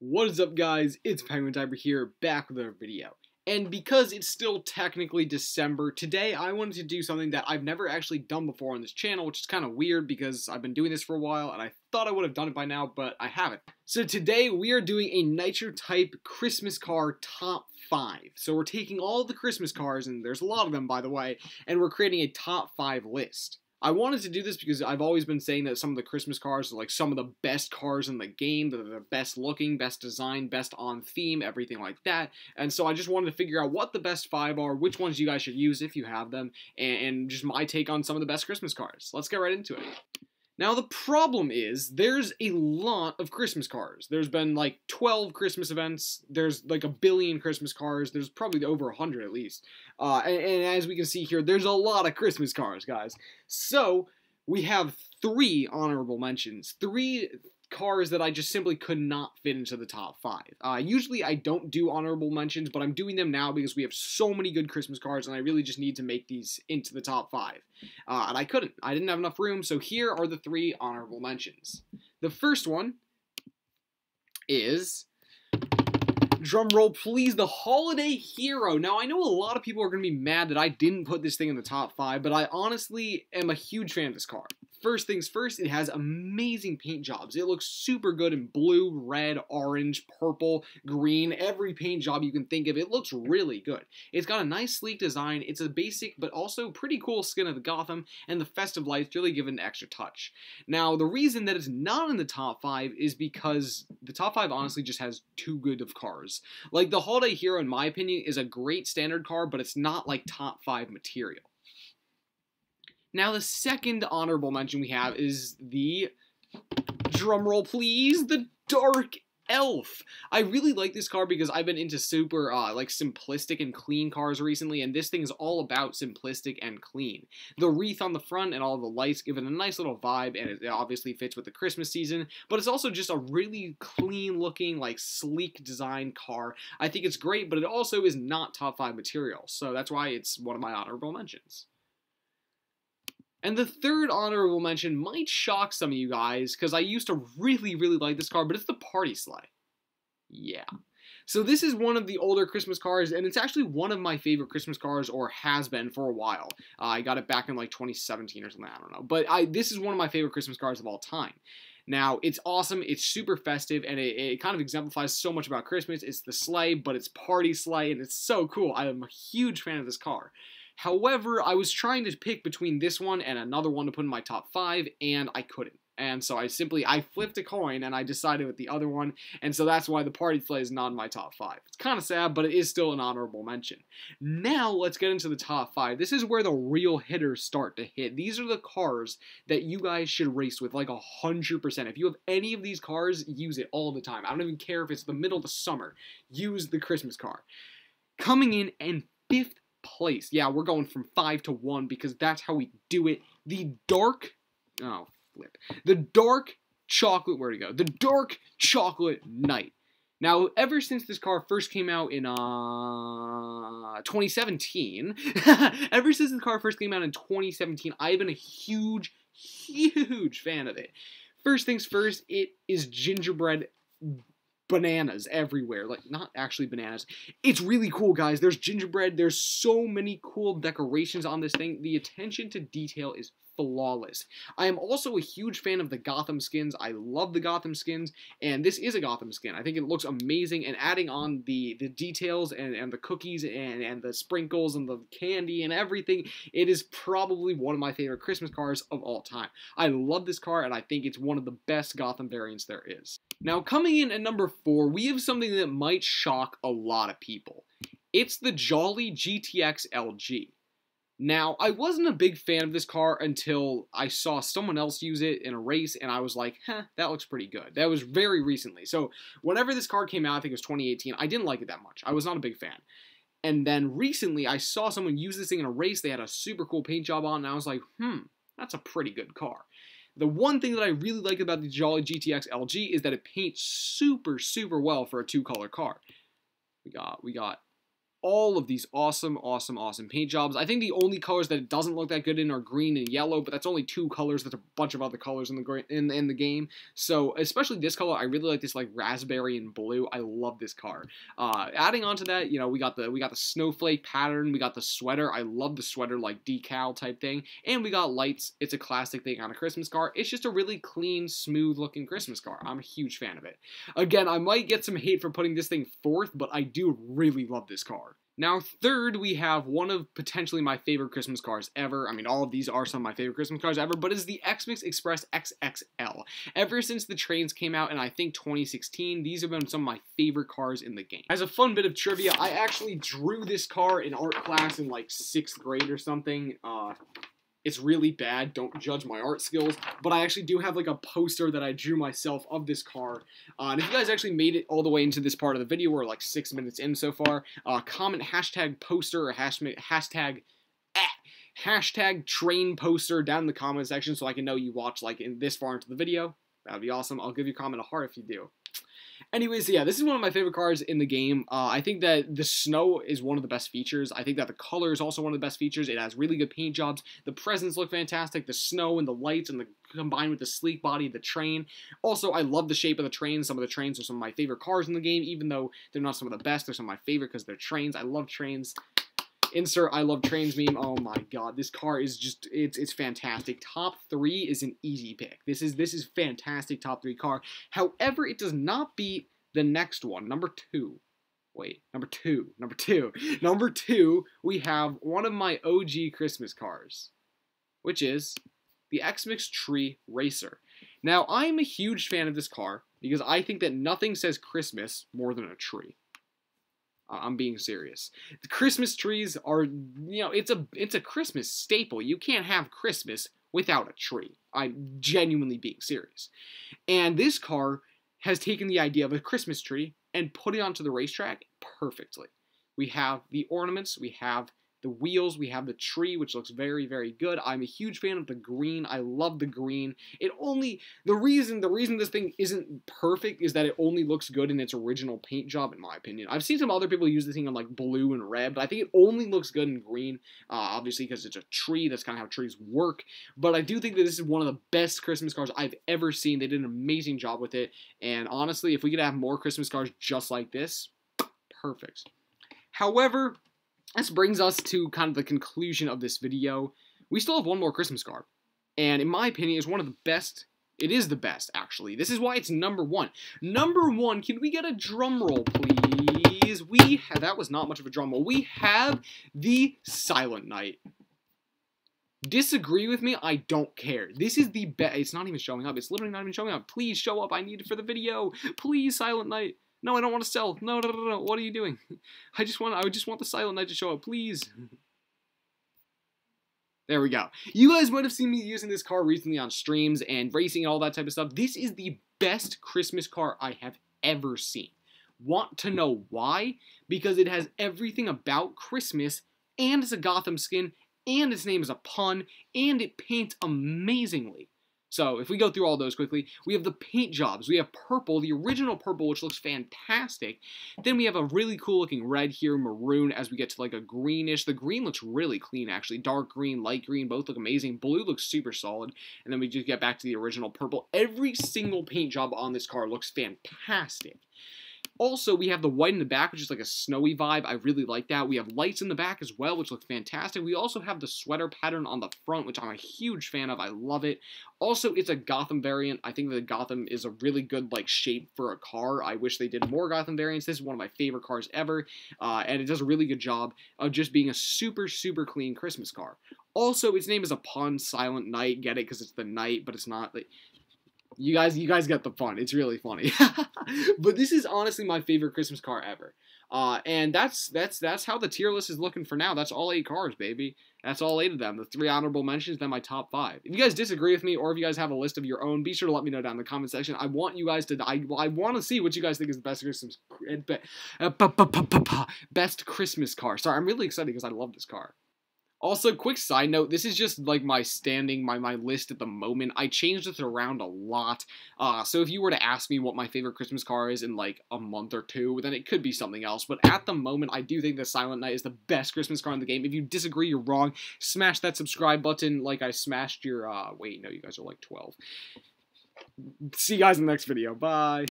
What is up, guys? It's Penguin Tiber here, back with another video. And because it's still technically December, today I wanted to do something that I've never actually done before on this channel, which is kind of weird because I've been doing this for a while and I thought I would have done it by now, but I haven't. So today we are doing a Nitro type Christmas car top 5. So we're taking all of the Christmas cars, and there's a lot of them by the way, and we're creating a top 5 list. I wanted to do this because I've always been saying that some of the Christmas cars are like some of the best cars in the game. They're the best looking, best design, best on theme, everything like that. And so I just wanted to figure out what the best 5 are, which ones you guys should use if you have them, and just my take on some of the best Christmas cars. Let's get right into it. Now, the problem is, there's a lot of Christmas cars. There's been, like, 12 Christmas events. There's, like, 1 billion Christmas cars. There's probably over 100 at least. And as we can see here, there's a lot of Christmas cars, guys. So, we have 3 honorable mentions. 3 cars that I just simply could not fit into the top 5. Usually I don't do honorable mentions, but I'm doing them now because we have so many good Christmas cars and I really just need to make these into the top 5. And I couldn't. I didn't have enough room, so here are the 3 honorable mentions. The first one is, drumroll please, the Holiday Hero. Now, I know a lot of people are going to be mad that I didn't put this thing in the top 5, but I honestly am a huge fan of this car. First things first, it has amazing paint jobs. It looks super good in blue, red, orange, purple, green, every paint job you can think of. It looks really good. It's got a nice sleek design. It's a basic but also pretty cool skin of the Gotham, and the festive lights really give it an extra touch. Now, the reason that it's not in the top 5 is because the top 5 honestly just has too good of cars. Like, the Holiday Hero, in my opinion, is a great standard car, but it's not like top 5 material. Now, the second honorable mention we have is the, drumroll please, the Dark Elf. I really like this car because I've been into super, like, simplistic and clean cars recently, and this thing is all about simplistic and clean. The wreath on the front and all the lights give it a nice little vibe, and it obviously fits with the Christmas season, but it's also just a really clean-looking, like, sleek design car. I think it's great, but it also is not top 5 material, so that's why it's one of my honorable mentions. And the third honorable mention might shock some of you guys, because I used to really like this car, but it's the Party Sleigh. Yeah. So this is one of the older Christmas cars, and it's actually one of my favorite Christmas cars, or has been for a while. I got it back in like 2017 or something, I don't know. But this is one of my favorite Christmas cars of all time. Now, it's awesome, it's super festive, and it kind of exemplifies so much about Christmas. It's the sleigh, but it's Party Sleigh, and it's so cool. I am a huge fan of this car. However, I was trying to pick between this one and another one to put in my top 5, and I couldn't. And so I flipped a coin, and I decided with the other one, and so that's why the Party Sleigh is not in my top 5. It's kind of sad, but it is still an honorable mention. Now, let's get into the top 5. This is where the real hitters start to hit. These are the cars that you guys should race with, like 100%. If you have any of these cars, use it all the time. I don't even care if it's the middle of the summer. Use the Christmas car. Coming in 5th place. Yeah, we're going from 5 to 1 because that's how we do it. The Dark Chocolate, where'd it go? The Dark Chocolate Knight. Now, ever since this car first came out in 2017, ever since this car first came out in 2017, I've been a huge fan of it. First things first, it is gingerbread bananas everywhere. Like, not actually bananas. It's really cool, guys. There's gingerbread. There's so many cool decorations on this thing. The attention to detail is flawless. I am also a huge fan of the Gotham skins. I love the Gotham skins, and this is a Gotham skin. I think it looks amazing, and adding on the details and the cookies and the sprinkles and the candy and everything, it is probably one of my favorite Christmas cars of all time. I love this car, and I think it's one of the best Gotham variants there is. Now, coming in at number 4, we have something that might shock a lot of people. It's the Jolly GTX LG. Now, I wasn't a big fan of this car until I saw someone else use it in a race, and I was like, that looks pretty good. That was very recently. So, whenever this car came out, I think it was 2018, I didn't like it that much. I was not a big fan. And then recently, I saw someone use this thing in a race. They had a super cool paint job on, and I was like, that's a pretty good car. The one thing that I really like about the Jolly GTX LG is that it paints super well for a 2-color car. We got all of these awesome paint jobs. I think the only colors that it doesn't look that good in are green and yellow, but that's only 2 colors. There's a bunch of other colors in the game. So especially this color, I really like this like raspberry and blue. I love this car. Adding on to that, you know, we got the snowflake pattern. We got the sweater. I love the sweater, like decal type thing. And we got lights. It's a classic thing on a Christmas car. It's just a really clean, smooth looking Christmas car. I'm a huge fan of it. Again, I might get some hate for putting this thing 4th, but I do really love this car. Now, 3rd, we have one of potentially my favorite Christmas cars ever. I mean, all of these are some of my favorite Christmas cars ever, but it's the XMix Express XXL. Ever since the trains came out in, I think, 2016, these have been some of my favorite cars in the game. As a fun bit of trivia, I actually drew this car in art class in, like, 6th grade or something. It's really bad, don't judge my art skills, but I actually do have like a poster that I drew myself of this car. And if you guys actually made it all the way into this part of the video, we're like 6 minutes in so far, comment hashtag poster or hashtag train poster down in the comment section so I can know you watched like in this far into the video. That'd be awesome. I'll give you a comment a heart if you do. Anyways, yeah, this is one of my favorite cars in the game. I think that the snow is one of the best features. I think that the color is also one of the best features. It has really good paint jobs. The presents look fantastic. The snow and the lights and the combined with the sleek body of the train. Also, I love the shape of the train. Some of the trains are some of my favorite cars in the game, even though they're not some of the best. They're some of my favorite because they're trains. I love trains. Insert I love trains meme. Oh my god, this car is just it's fantastic. Top 3 is an easy pick. This is fantastic top 3 car. However, it does not beat the next one, number 2. Wait, number two, we have one of my OG Christmas cars, which is the XMix Tree Racer. Now, I'm a huge fan of this car because I think that nothing says Christmas more than a tree. I'm being serious. The Christmas trees are, you know, it's a Christmas staple. You can't have Christmas without a tree. I'm genuinely being serious. And this car has taken the idea of a Christmas tree and put it onto the racetrack perfectly. We have the ornaments, we have the wheels, we have the tree, which looks very, very good. I'm a huge fan of the green. I love the green. The reason this thing isn't perfect is that it only looks good in its original paint job, in my opinion. I've seen some other people use this thing on like blue and red, but I think it only looks good in green, obviously because it's a tree. That's kind of how trees work. But I do think that this is one of the best Christmas cars I've ever seen. They did an amazing job with it. And honestly, if we could have more Christmas cars just like this, perfect. However, this brings us to kind of the conclusion of this video. We still have one more Christmas car, and in my opinion, it's one of the best. It is the best, actually. This is why it's number 1. Number 1, can we get a drum roll, please? That was not much of a drum roll. We have the Silent Night. Disagree with me? I don't care. This is the best. It's not even showing up. It's literally not even showing up. Please show up. I need it for the video. Please, Silent Night. No, I don't want to sell. No. What are you doing? I just want the Silent Night to show up, please. There we go. You guys might have seen me using this car recently on streams and racing and all that type of stuff. This is the best Christmas car I have ever seen. Want to know why? Because it has everything about Christmas, and it's a Gotham skin, and its name is a pun, and it paints amazingly. So, if we go through all those quickly, we have the paint jobs. We have purple, the original purple, which looks fantastic. Then we have a really cool looking red here, maroon, as we get to like a greenish. The green looks really clean, actually. Dark green, light green, both look amazing. Blue looks super solid. And then we just get back to the original purple. Every single paint job on this car looks fantastic. Also, we have the white in the back, which is like a snowy vibe. I really like that. We have lights in the back as well, which look fantastic. We also have the sweater pattern on the front, which I'm a huge fan of. I love it. Also, it's a Gotham variant. I think that Gotham is a really good like shape for a car. I wish they did more Gotham variants. This is one of my favorite cars ever, and it does a really good job of just being a super, super clean Christmas car. Also, its name is a pun, Silent Night. Get it? Because it's the night, but it's not. Like, you guys get the fun. It's really funny. But this is honestly my favorite Christmas car ever. And that's how the tier list is looking for now. That's all 8 cars, baby. That's all 8 of them. The 3 honorable mentions, then my top 5. If you guys disagree with me, or if you guys have a list of your own, be sure to let me know down in the comment section. I want you guys to, I want to see what you guys think is the best Christmas car. Sorry, I'm really excited because I love this car. Also, quick side note, this is just like my list at the moment. I changed this around a lot. So if you were to ask me what my favorite Christmas car is in like a month or two, then it could be something else. But at the moment, I do think the Silent Night is the best Christmas car in the game. If you disagree, you're wrong. Smash that subscribe button like I smashed your, wait, no, you guys are like 12. See you guys in the next video. Bye.